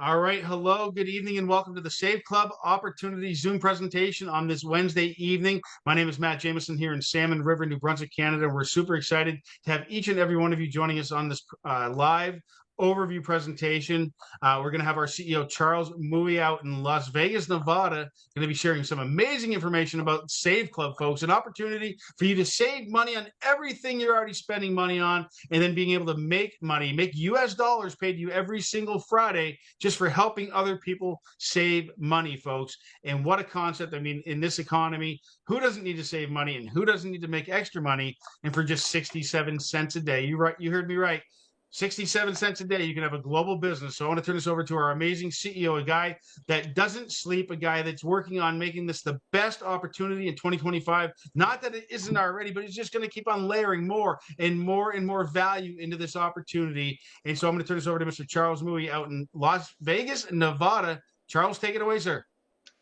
All right. Hello, good evening, and welcome to the Save Club Opportunity Zoom presentation on this Wednesday evening. My name is Matt Jameson here in Salmon River, New Brunswick, Canada. We're super excited to have each and every one of you joining us on this live overview presentation. We're going to have our CEO, Charles Mui, out in Las Vegas, Nevada, going to be sharing some amazing information about Save Club, folks. An opportunity for you to save money on everything you're already spending money on, and then being able to make money, make US dollars paid to you every single Friday just for helping other people save money, folks. And what a concept. I mean, in this economy, who doesn't need to save money and who doesn't need to make extra money? And for just 67 cents a day, you heard me right. 67 cents a day, you can have a global business. So I want to turn this over to our amazing CEO, a guy that doesn't sleep, a guy that's working on making this the best opportunity in 2025. Not that it isn't already, but he's just going to keep on layering more and more and more value into this opportunity. And so I'm going to turn this over to Mr. Charles Mui out in Las Vegas, Nevada. Charles, take it away, sir.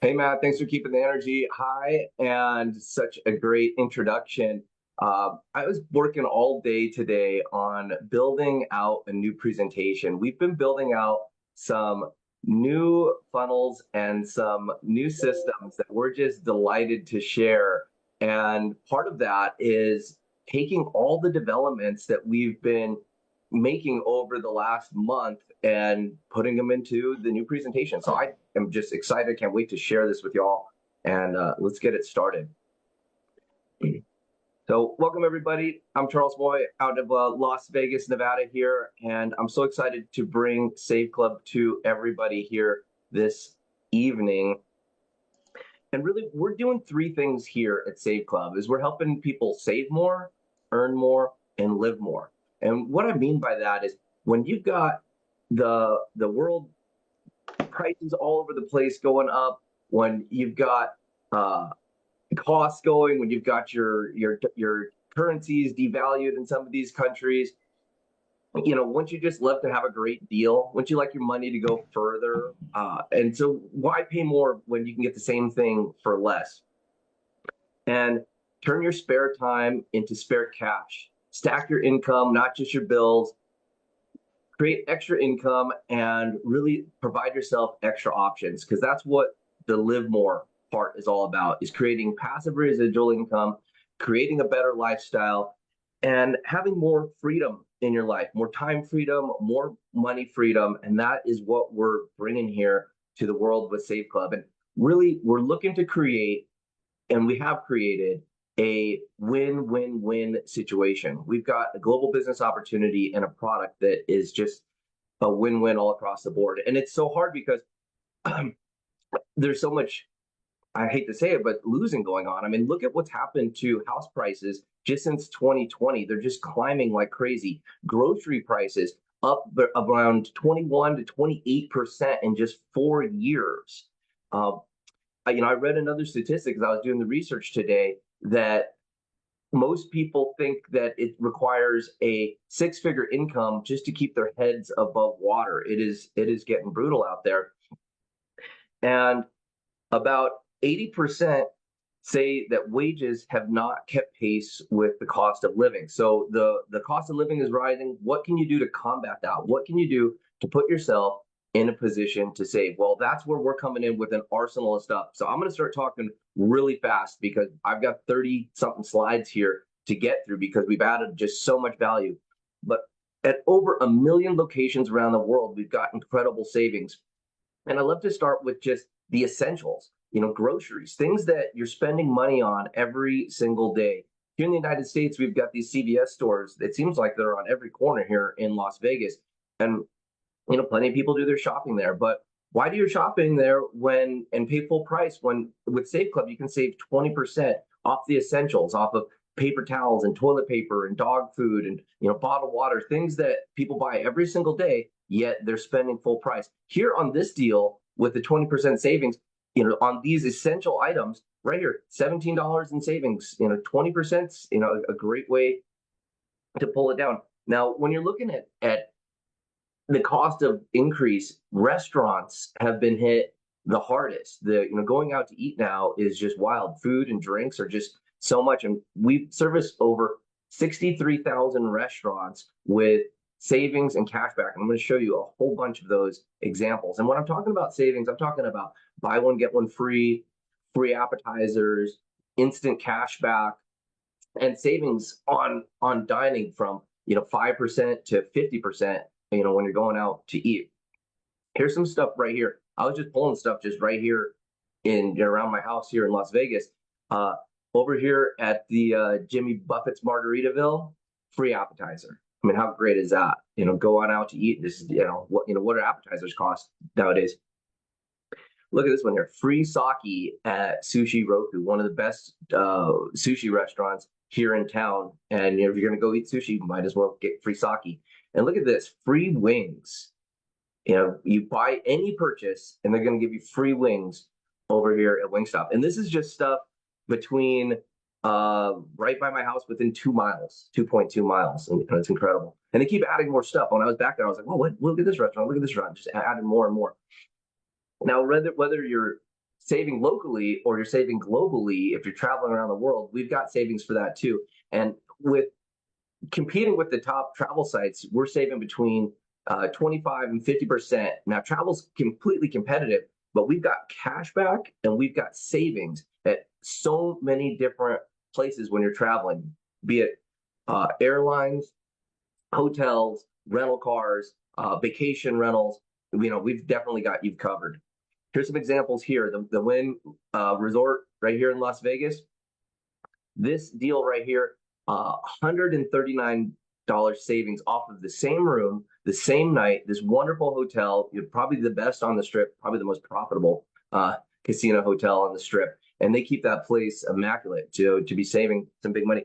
Hey, Matt, thanks for keeping the energy high and such a great introduction. I was working all day today on building out a new presentation. We've been building out some new funnels and some new systems that we're just delighted to share. And part of that is taking all the developments that we've been making over the last month and putting them into the new presentation. So I am just excited. Can't wait to share this with y'all. And let's get it started. So welcome, everybody. I'm Charles Mui out of Las Vegas, Nevada here. And I'm so excited to bring Save Club to everybody here this evening. And really, we're doing three things here at Save Club. Is we're helping people save more, earn more, and live more. And what I mean by that is when you've got the world prices all over the place going up, when you've got costs going, when you've got your currencies devalued in some of these countries, you know, wouldn't you just love to have a great deal? Wouldn't you like your money to go further? And so why pay more when you can get the same thing for less? And turn your spare time into spare cash. Stack your income, not just your bills. Create extra income and really provide yourself extra options, because that's what the live more part is all about, is creating passive residual income, creating a better lifestyle, and having more freedom in your life, more time freedom, more money freedom. And that is what we're bringing here to the world with Save Club. And really, we're looking to create, and we have created, a win-win-win situation. We've got a global business opportunity and a product that is just a win-win all across the board. And it's so hard because there's so much, I hate to say it, but losing going on. I mean, look at what's happened to house prices just since 2020. They're just climbing like crazy. Grocery prices up around 21 to 28% in just 4 years. I read another statistic as I was doing the research today that most people think that it requires a six-figure income just to keep their heads above water. It is getting brutal out there. And about 80% say that wages have not kept pace with the cost of living. So the cost of living is rising. What can you do to combat that? What can you do to put yourself in a position to save? Well, that's where we're coming in with an arsenal of stuff. So I'm going to start talking really fast because I've got 30 something slides here to get through because we've added just so much value. But at over 1 million locations around the world, we've got incredible savings. And I love to start with just the essentials, groceries, things that you're spending money on every single day. Here in the United States, we've got these CVS stores. It seems like they're on every corner here in Las Vegas. And plenty of people do their shopping there, but why do your shopping there and pay full price when with Save Club you can save 20% off the essentials, off of paper towels and toilet paper and dog food and bottled water, things that people buy every single day, yet they're spending full price. Here on this deal with the 20% savings, on these essential items right here, $17 in savings, 20%, a great way to pull it down. Now, when you're looking at the cost of increase, restaurants have been hit the hardest. Going out to eat now is just wild. Food and drinks are just so much. And we've serviced over 63,000 restaurants with savings and cashback. And I'm going to show you a whole bunch of those examples. And when I'm talking about savings, I'm talking about buy one, get one free, free appetizers, instant cashback, and savings on dining from 5% to 50%, when you're going out to eat. Here's some stuff right here. I was just pulling stuff just right here in around my house here in Las Vegas. Over here at the Jimmy Buffett's Margaritaville, free appetizer. I mean, how great is that? Go on out to eat. This is what do appetizers cost nowadays? Look at this one here. Free sake at Sushi Roku, one of the best sushi restaurants here in town. And if you're going to go eat sushi, you might as well get free sake. And look at this, free wings. You buy any purchase, and they're going to give you free wings over here at Wingstop. And this is just stuff between right by my house, within 2 miles, 2.2 miles. And it's incredible. And they keep adding more stuff. When I was back there, I was like, well, look at this restaurant. Look at this restaurant. Just adding more and more. Now, whether you're saving locally or you're saving globally, if you're traveling around the world, we've got savings for that too. And with competing with the top travel sites, we're saving between 25 and 50%. Now, travel's completely competitive, but we've got cash back and we've got savings at so many different places when you're traveling, be it airlines, hotels, rental cars, vacation rentals. We've definitely got you covered. Here's some examples here. The Wynn Resort right here in Las Vegas. This deal right here, $139 savings off of the same room, the same night, this wonderful hotel. You're probably the best on the Strip, probably the most profitable casino hotel on the Strip. And they keep that place immaculate to be saving some big money.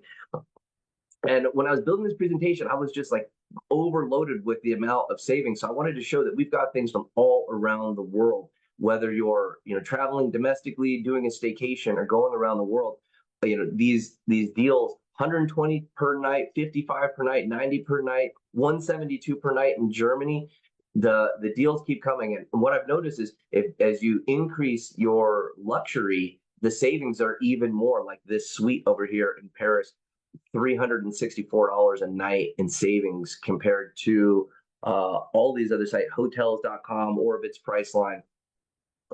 And when I was building this presentation, I was just like overloaded with the amount of savings. So I wanted to show that we've got things from all around the world, whether you're traveling domestically, doing a staycation, or going around the world. These deals, 120 per night, 55 per night, 90 per night, 172 per night in Germany. The deals keep coming in. And what I've noticed is as you increase your luxury, the savings are even more. Like this suite over here in Paris, $364 a night in savings compared to all these other sites, hotels.com, Orbitz, Priceline.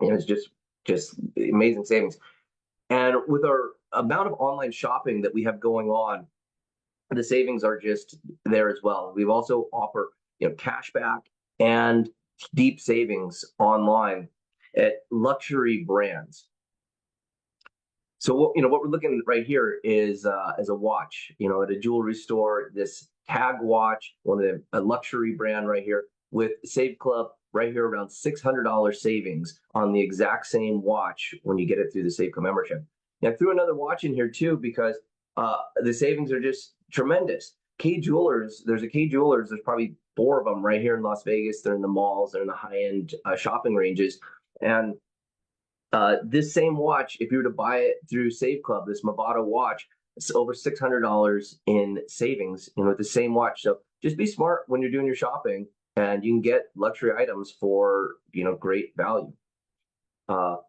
It's just amazing savings. And with our amount of online shopping that we have going on, the savings are just there as well. We've also offer cash back and deep savings online at luxury brands. So what we're looking at right here is a watch. At a jewelry store, this Tag watch, a luxury brand right here, with Save Club right here, around $600 savings on the exact same watch when you get it through the Save Club membership. Now, I threw another watch in here too because the savings are just tremendous. K Jewelers, there's probably 4 of them right here in Las Vegas. They're in the malls, they're in the high-end shopping ranges. And this same watch, if you were to buy it through Save Club, this Movado watch, it's over $600 in savings, with the same watch. So just be smart when you're doing your shopping, and you can get luxury items for great value. Well,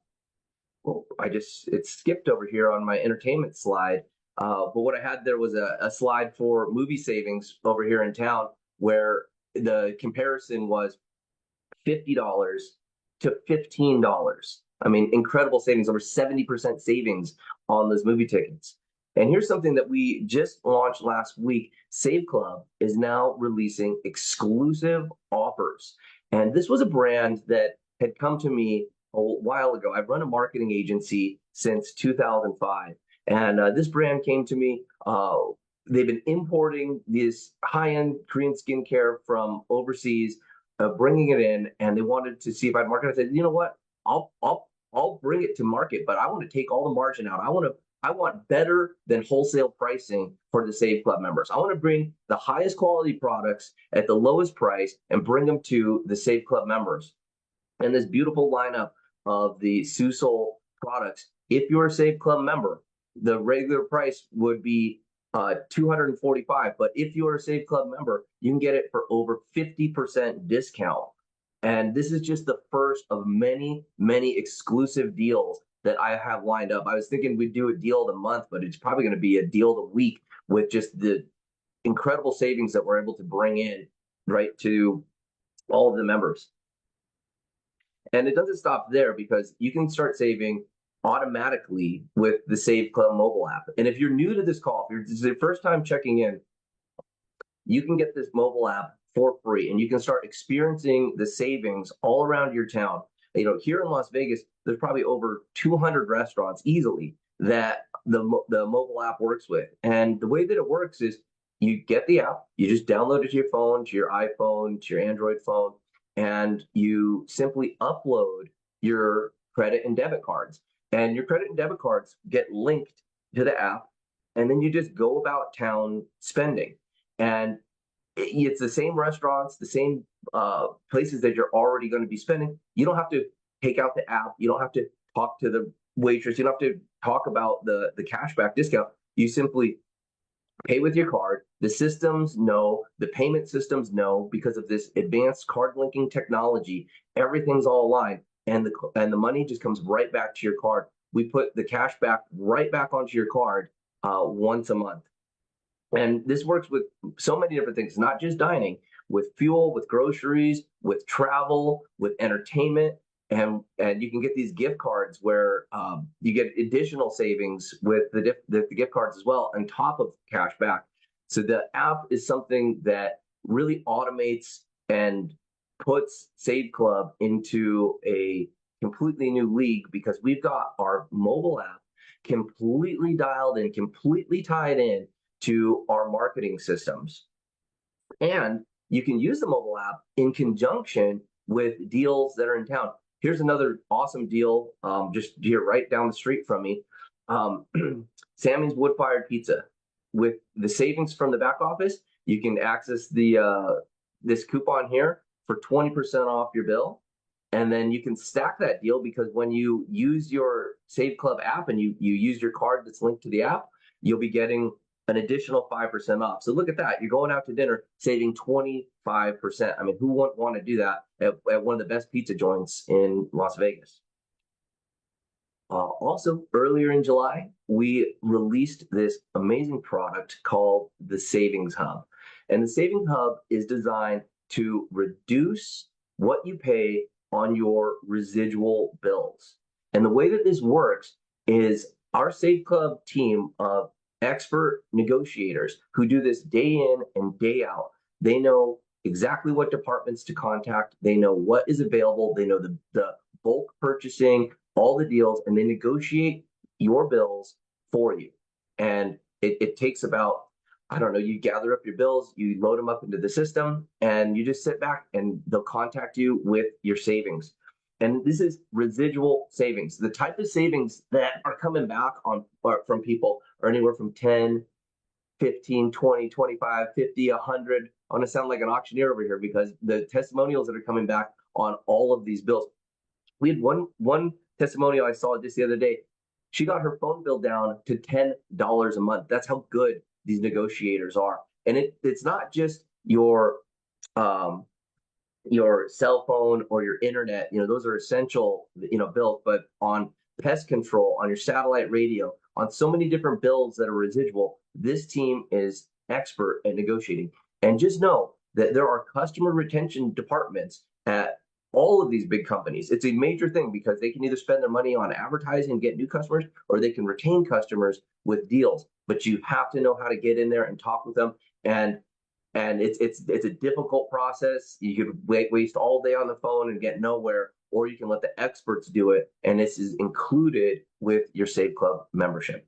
it skipped over here on my entertainment slide. But what I had there was a slide for movie savings over here in town, where the comparison was $50 to $15. I mean, incredible savings, over 70% savings on those movie tickets. And here's something that we just launched last week. Save Club is now releasing exclusive offers. And this was a brand that had come to me a while ago. I've run a marketing agency since 2005. And this brand came to me. They've been importing this high-end Korean skincare from overseas, bringing it in, and they wanted to see if I'd market. I said, you know what? I'll bring it to market, but I want to take all the margin out. I want better than wholesale pricing for the Save Club members. I want to bring the highest quality products at the lowest price and bring them to the Save Club members. And this beautiful lineup of the Susol products, if you're a Save Club member, the regular price would be $245. But if you're a Save Club member, you can get it for over 50% discount. And this is just the first of many, many exclusive deals that I have lined up. I was thinking we'd do a deal of the month, but it's probably going to be a deal of the week with just the incredible savings that we're able to bring in right, to all of the members. And it doesn't stop there, because you can start saving automatically with the Save Club mobile app. And if you're new to this call, if this is your first time checking in, you can get this mobile app for free, and you can start experiencing the savings all around your town. Here in Las Vegas, there's probably over 200 restaurants easily that the mobile app works with. And the way that it works is you get the app, you just download it to your phone, to your iPhone, to your Android phone, and you simply upload your credit and debit cards. And your credit and debit cards get linked to the app, and then you just go about town spending. And it's the same restaurants, the same places that you're already going to be spending. You don't have to take out the app. You don't have to talk to the waitress. You don't have to talk about the cashback discount. You simply pay with your card. The systems know, the payment systems know, because of this advanced card linking technology, everything's all aligned, and the money just comes right back to your card. We put the cash back right back onto your card once a month. And this works with so many different things, not just dining, with fuel, with groceries, with travel, with entertainment. And you can get these gift cards where you get additional savings with the gift cards as well, on top of cash back. So the app is something that really automates and puts Save Club into a completely new league, because we've got our mobile app completely dialed in, completely tied in to our marketing systems. And you can use the mobile app in conjunction with deals that are in town. Here's another awesome deal, just here right down the street from me. Sammy's Wood-Fired Pizza. With the savings from the back office, you can access this coupon here for 20% off your bill. And then you can stack that deal, because when you use your Save Club app and you use your card that's linked to the app, you'll be getting an additional 5% off. So look at that. You're going out to dinner, saving 25%. I mean, who wouldn't want to do that at one of the best pizza joints in Las Vegas? Also, earlier in July, we released this amazing product called the Savings Hub. And the Savings Hub is designed to reduce what you pay on your residual bills. And the way that this works is our Save Club team of expert negotiators who do this day in and day out. They know exactly what departments to contact. They know what is available. They know the bulk purchasing, all the deals, and they negotiate your bills for you. And it takes about, I don't know, you gather up your bills, you load them up into the system, and you just sit back and they'll contact you with your savings. And this is residual savings. The type of savings that are coming back from people are anywhere from 10, 15, 20, 25, 50, 100. I want to sound like an auctioneer over here, because the testimonials that are coming back on all of these bills. We had one testimonial I saw just the other day. She got her phone bill down to $10 a month. That's how good these negotiators are. And it's not just your cell phone or your internet. Those are essential, bills, but on pest control, on your satellite radio, on so many different bills that are residual, this team is expert at negotiating. And just know that there are customer retention departments at all of these big companies. It's a major thing, because they can either spend their money on advertising and get new customers, or they can retain customers with deals. But you have to know how to get in there and talk with them. And it's a difficult process. You could waste all day on the phone and get nowhere, or you can let the experts do it. And this is included with your Save Club membership.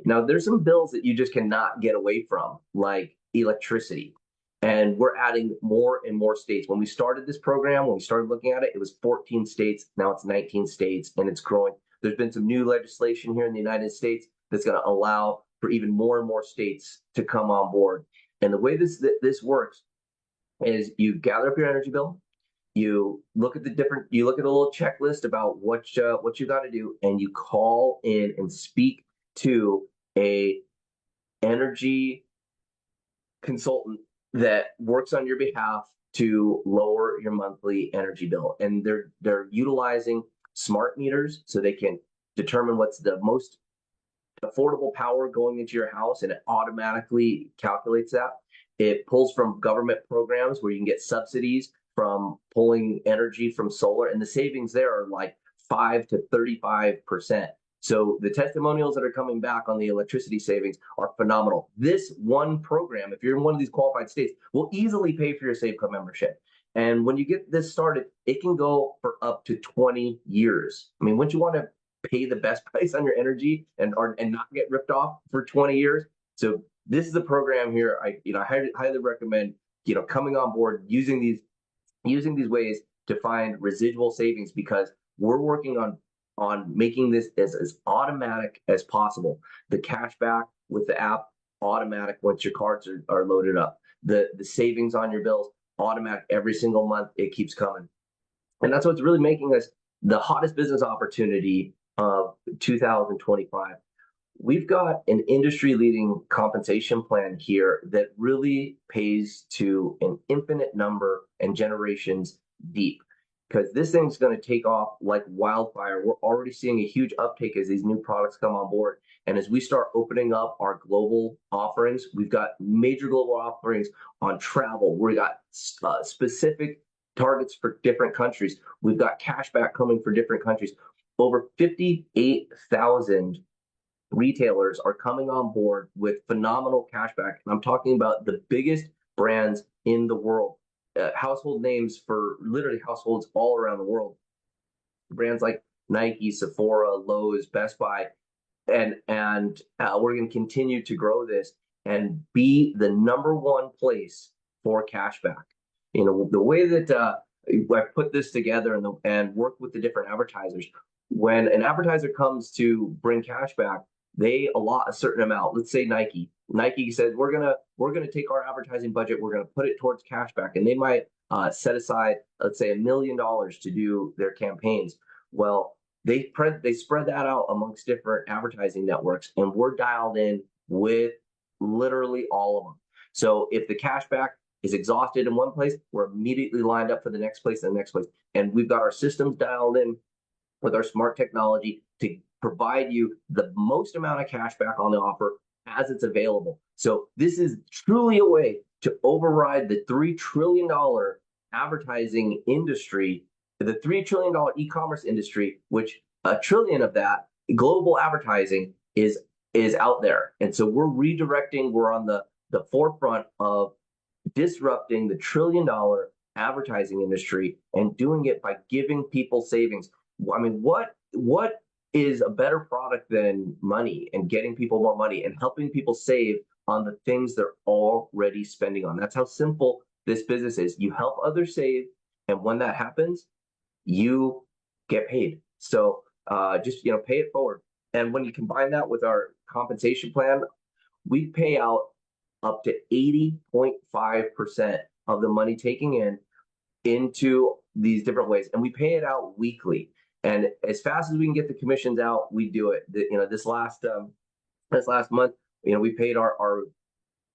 Now, there's some bills that you just cannot get away from, like electricity. And we're adding more and more states. When we started this program, when we started looking at it, it was 14 states. Now it's 19 states, and it's growing. There's been some new legislation here in the United States that's going to allow for even more and more states to come on board. And the way this works is you gather up your energy bill, you look at a little checklist about what you got to do, and you call in and speak to a energy consultant that works on your behalf to lower your monthly energy bill. And they're utilizing smart meters, so they can determine what's the most affordable power going into your house, and it automatically calculates that. It pulls from government programs where you can get subsidies from pulling energy from solar, and the savings there are like 5 to 35%. So the testimonials that are coming back on the electricity savings are phenomenal. This one program, if you're in one of these qualified states, will easily pay for your Save Club membership. And when you get this started, it can go for up to 20 years. I mean, wouldn't you want to pay the best price on your energy and not get ripped off for 20 years? So this is a program here. I highly recommend coming on board using these ways to find residual savings, because we're working on making this as automatic as possible. The cash back with the app, automatic once your cards are loaded up. The savings on your bills, automatic every single month. It keeps coming. And that's what's really making us the hottest business opportunity of 2025. We've got an industry-leading compensation plan here that really pays to an infinite number and generations deep, because this thing's going to take off like wildfire. We're already seeing a huge uptake as these new products come on board. And as we start opening up our global offerings, we've got major global offerings on travel. We got specific targets for different countries. We've got cashback coming for different countries. Over 58,000 retailers are coming on board with phenomenal cashback. And I'm talking about the biggest brands in the world, household names for literally households all around the world. Brands like Nike, Sephora, Lowe's, Best Buy, and we're going to continue to grow this and be the number one place for cashback. The way that I put this together and work with the different advertisers. When an advertiser comes to bring cash back, they allot a certain amount. Let's say Nike. Nike says we're gonna take our advertising budget, we're gonna put it towards cashback, and they might set aside, let's say, $1 million to do their campaigns. Well, they spread that out amongst different advertising networks, and we're dialed in with literally all of them. So if the cashback is exhausted in one place, we're immediately lined up for the next place and the next place. And we've got our systems dialed in with our smart technology to provide you the most amount of cash back on the offer as it's available. So this is truly a way to override the $3 trillion advertising industry, the $3 trillion e-commerce industry, which $1 trillion of that global advertising is out there. And so we're redirecting, we're on the forefront of disrupting the $1 trillion advertising industry and doing it by giving people savings. I mean, what is a better product than money and getting people more money and helping people save on the things they're already spending on? That's how simple this business is. You help others save, and when that happens, you get paid. So just pay it forward. And when you combine that with our compensation plan, we pay out up to 80.5% of the money taking into these different ways, and we pay it out weekly. And as fast as we can get the commissions out, we do it. This last month, we paid our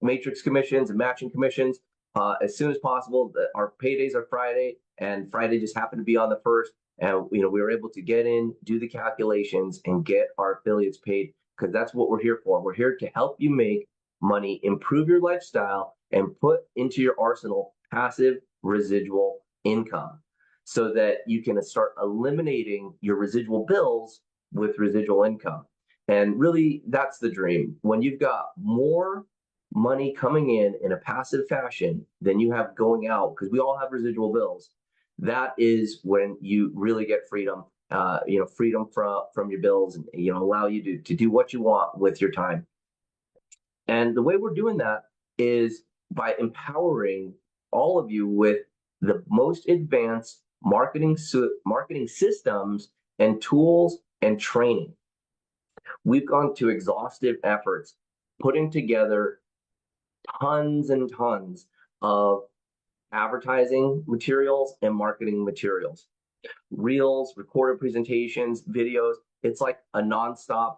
matrix commissions and matching commissions as soon as possible. Our paydays are Friday, and Friday just happened to be on the 1st. And we were able to get in, do the calculations, and get our affiliates paid, because that's what we're here for. We're here to help you make money, improve your lifestyle, and put into your arsenal passive residual income, so that you can start eliminating your residual bills with residual income. And really, that's the dream. When you've got more money coming in a passive fashion than you have going out, because we all have residual bills, that is when you really get freedom, freedom from your bills, and allow you to do what you want with your time. And the way we're doing that is by empowering all of you with the most advanced marketing systems and tools and training. We've gone to exhaustive efforts putting together tons and tons of advertising materials and marketing materials, reels, recorded presentations, videos. It's like a nonstop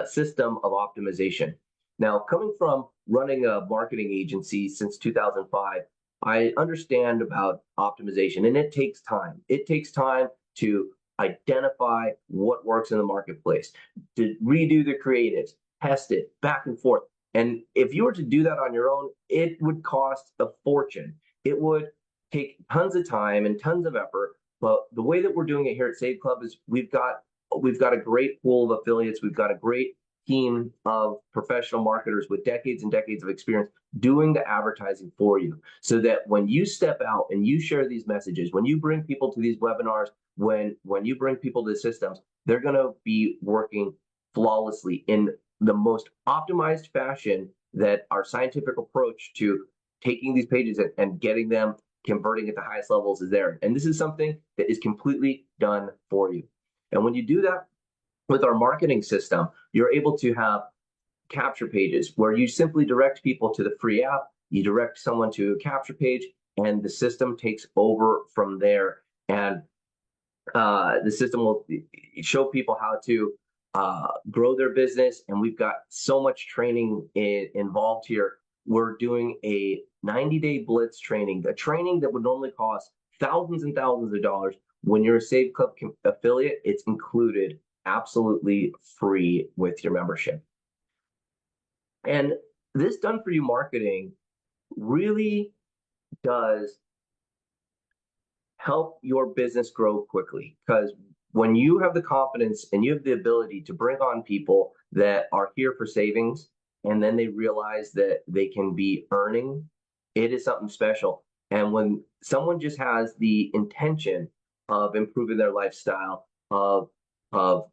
system of optimization. Now, coming from running a marketing agency since 2005, I understand about optimization, and it takes time. It takes time to identify what works in the marketplace, to redo the creatives, test it back and forth. And if you were to do that on your own, it would cost a fortune. It would take tons of time and tons of effort. But the way that we're doing it here at Save Club is we've got a great pool of affiliates. We've got a great team of professional marketers with decades and decades of experience doing the advertising for you, so that when you step out and you share these messages, when you bring people to these webinars, when you bring people to the systems, they're going to be working flawlessly in the most optimized fashion that our scientific approach to taking these pages and getting them converting at the highest levels is there. And this is something that is completely done for you. And when you do that with our marketing system, you're able to have capture pages where you simply direct people to the free app, you direct someone to a capture page, and the system takes over from there. And the system will show people how to grow their business. And we've got so much training involved here. We're doing a 90-day blitz training, a training that would normally cost thousands and thousands of dollars. When you're a Save Club affiliate, it's included absolutely free with your membership. And this done for you marketing really does help your business grow quickly, because when you have the confidence and you have the ability to bring on people that are here for savings, and then they realize that they can be earning, it is something special. And when someone just has the intention of improving their lifestyle, of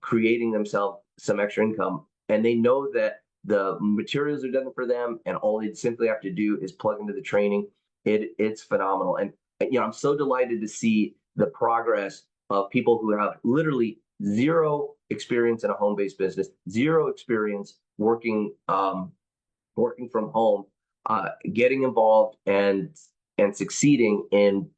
creating themselves some extra income, and they know that the materials are done for them, and all they simply have to do is plug into the training, it's phenomenal. And I'm so delighted to see the progress of people who have literally zero experience in a home-based business, zero experience working from home, getting involved and succeeding in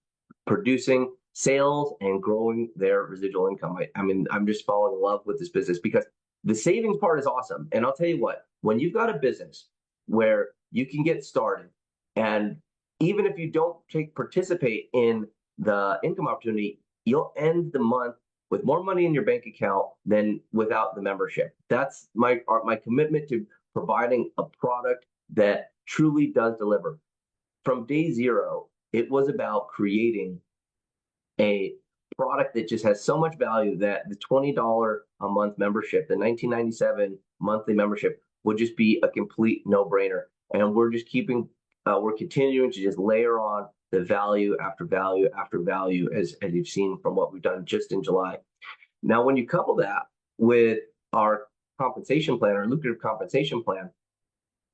producing sales and growing their residual income. I mean, I'm just falling in love with this business because the savings part is awesome. And I'll tell you what, when you've got a business where you can get started, and even if you don't participate in the income opportunity, you'll end the month with more money in your bank account than without the membership. That's my commitment to providing a product that truly does deliver. From day zero, it was about creating a product that just has so much value that the $20 a month membership, the $19.97 monthly membership, would just be a complete no-brainer. And we're continuing to just layer on the value after value after value, as you've seen from what we've done just in July. Now, when you couple that with our compensation plan, our lucrative compensation plan,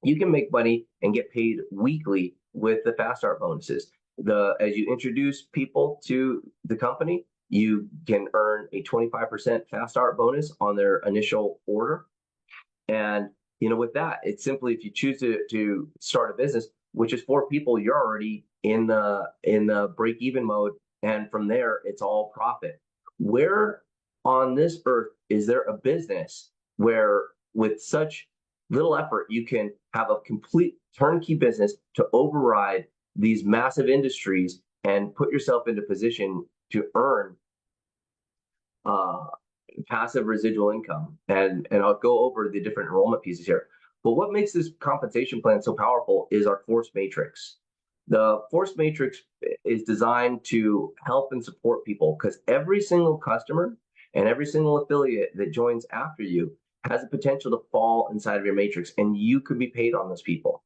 you can make money and get paid weekly with the Fast Start bonuses. As you introduce people to the company, you can earn a 25% Fast Start bonus on their initial order. And with that, it's simply, if you choose to start a business, which is for people, you're already in the break-even mode, and from there, it's all profit. Where on this earth is there a business where, with such little effort, you can have a complete turnkey business to override these massive industries and put yourself into position to earn passive residual income? And I'll go over the different enrollment pieces here. But what makes this compensation plan so powerful is our force matrix. The force matrix is designed to help and support people, because every single customer and every single affiliate that joins after you has the potential to fall inside of your matrix, and you could be paid on those people.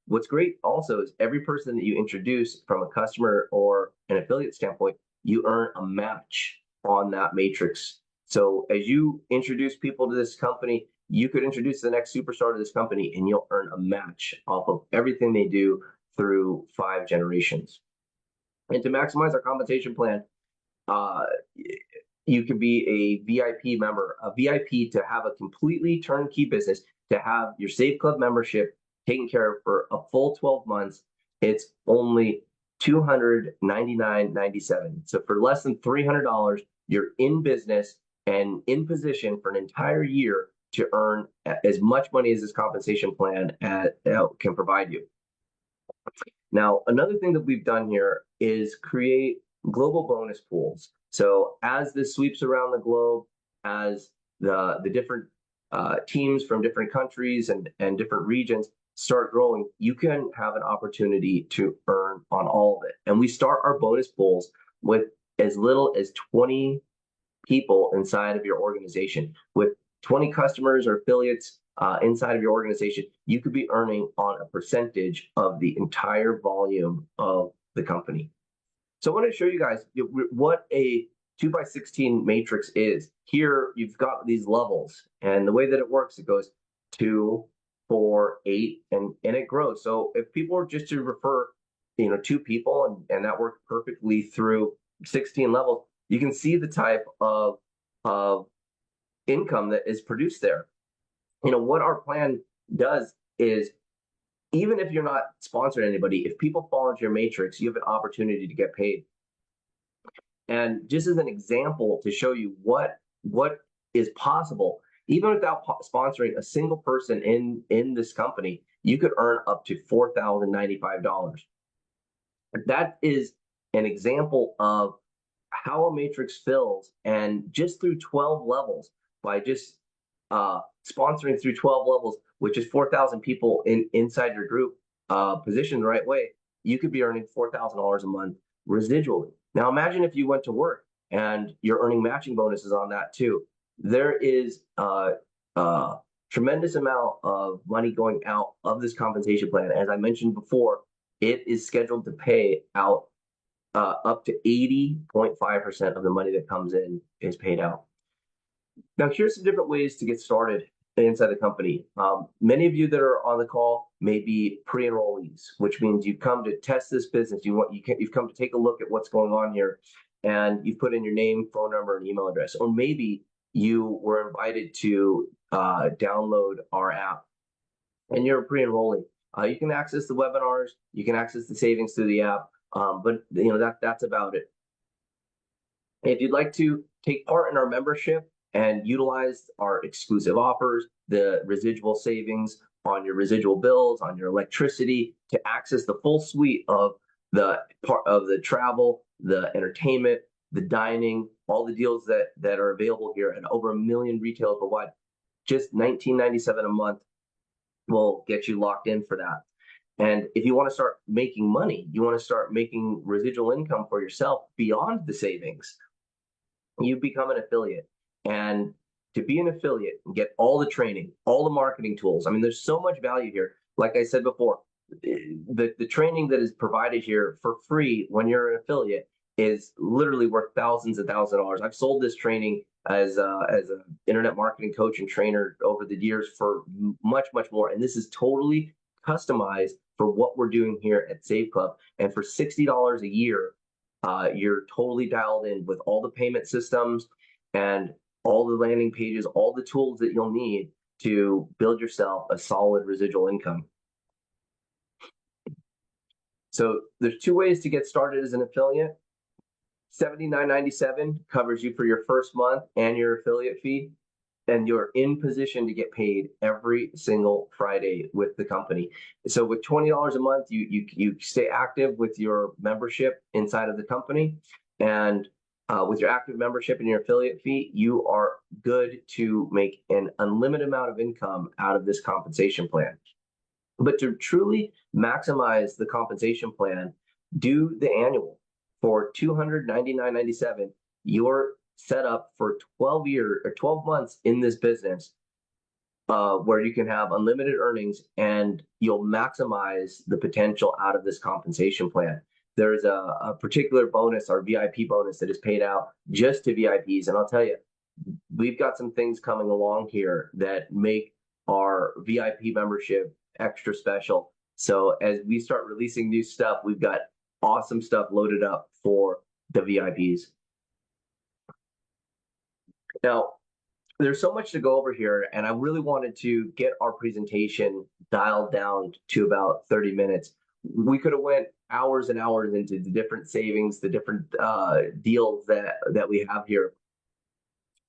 What's great also is every person that you introduce from a customer or an affiliate standpoint, you earn a match on that matrix. So as you introduce people to this company, you could introduce the next superstar to this company, and you'll earn a match off of everything they do through 5 generations. And to maximize our compensation plan, you could be a VIP member, a VIP to have a completely turnkey business, to have your Save Club membership taken care of for a full 12 months. It's only $299.97. So for less than $300, you're in business and in position for an entire year to earn as much money as this compensation plan can provide you. Now, another thing that we've done here is create global bonus pools. So as this sweeps around the globe, as the different teams from different countries and different regions start growing, you can have an opportunity to earn on all of it. And we start our bonus pools with as little as 20 people inside of your organization. With 20 customers or affiliates inside of your organization, you could be earning on a percentage of the entire volume of the company. So I want to show you guys what a 2x16 matrix is. Here you've got these levels, and the way that it works, it goes 2, 4, 8, and it grows. So if people are just to refer, 2 people, and that worked perfectly through 16 levels, you can see the type of income that is produced there. What our plan does is, even if you're not sponsoring anybody, if people fall into your matrix, you have an opportunity to get paid. And just as an example to show you what is possible, even without sponsoring a single person in this company, you could earn up to $4,095. That is an example of how a matrix fills, and just through 12 levels, by just sponsoring through 12 levels, which is 4,000 people inside your group, positioned the right way, you could be earning $4,000 a month residually. Now imagine if you went to work and you're earning matching bonuses on that too. There is a tremendous amount of money going out of this compensation plan. As I mentioned before, it is scheduled to pay out up to 80.5% of the money that comes in is paid out. Now, here's some different ways to get started inside the company. Many of you that are on the call may be pre-enrollees, which means you've come to test this business. You've come to take a look at what's going on here, and you've put in your name, phone number, and email address. Or maybe you were invited to download our app, and you're a pre-enrollee. You can access the webinars, you can access the savings through the app, but that's about it. If you'd like to take part in our membership and utilize our exclusive offers, the residual savings on your residual bills, on your electricity, to access the full suite of the travel, the entertainment, the dining, all the deals that are available here, and over 1 million retailers worldwide, just $19.97 a month will get you locked in for that. And if you want to start making money, you want to start making residual income for yourself beyond the savings, you become an affiliate. And to be an affiliate and get all the training, all the marketing tools, there's so much value here. Like I said before, the training that is provided here for free when you're an affiliate is literally worth thousands and thousands of dollars. I've sold this training as an internet marketing coach and trainer over the years for much, much more. And this is totally customized for what we're doing here at Save Club. And for $60 a year, you're totally dialed in with all the payment systems and all the landing pages, all the tools that you'll need to build yourself a solid residual income. So there's 2 ways to get started as an affiliate. $79.97 covers you for your first month and your affiliate fee, and you're in position to get paid every single Friday with the company. So with $20 a month, you stay active with your membership inside of the company, and with your active membership and your affiliate fee, you are good to make an unlimited amount of income out of this compensation plan. But to truly maximize the compensation plan, do the annual. For $299.97, you're set up for 12 months in this business, where you can have unlimited earnings and you'll maximize the potential out of this compensation plan. There's a particular bonus, our VIP bonus, that is paid out just to VIPs. And I'll tell you, we've got some things coming along here that make our VIP membership extra special. So as we start releasing new stuff, we've got awesome stuff loaded up for the VIPs. Now, there's so much to go over here, and I really wanted to get our presentation dialed down to about 30 minutes. We could have went hours and hours into the different savings, the different deals that we have here.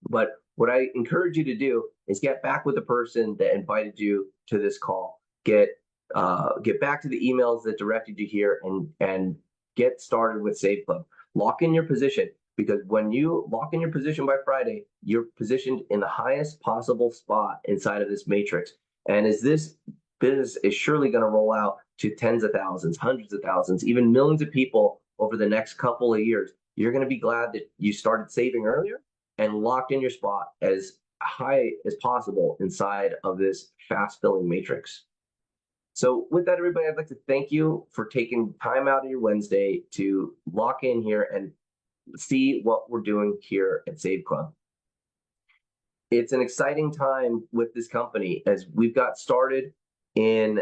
But what I encourage you to do is get back with the person that invited you to this call. Get back to the emails that directed you here, and get started with Save Club. Lock in your position. because when you lock in your position by Friday, you're positioned in the highest possible spot inside of this matrix. And as this business is surely going to roll out to tens of thousands, hundreds of thousands, even millions of people over the next couple of years, you're going to be glad that you started saving earlier and locked in your spot as high as possible inside of this fast filling matrix. So with that, everybody, I'd like to thank you for taking time out of your Wednesday to lock in here and see what we're doing here at Save Club. It's an exciting time with this company as we've got started in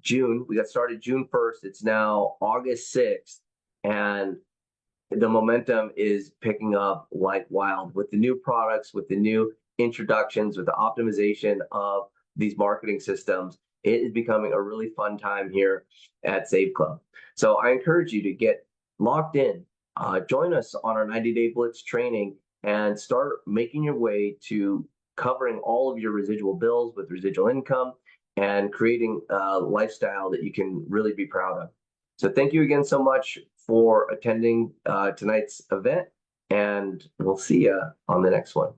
June. We got started June 1st. It's now August 6th, and the momentum is picking up like wild with the new products, with the new introductions, with the optimization of these marketing systems. It is becoming a really fun time here at Save Club. So I encourage you to get locked in. Join us on our 90-day Blitz training and start making your way to covering all of your residual bills with residual income and creating a lifestyle that you can really be proud of. So thank you again so much for attending tonight's event, and we'll see you on the next one.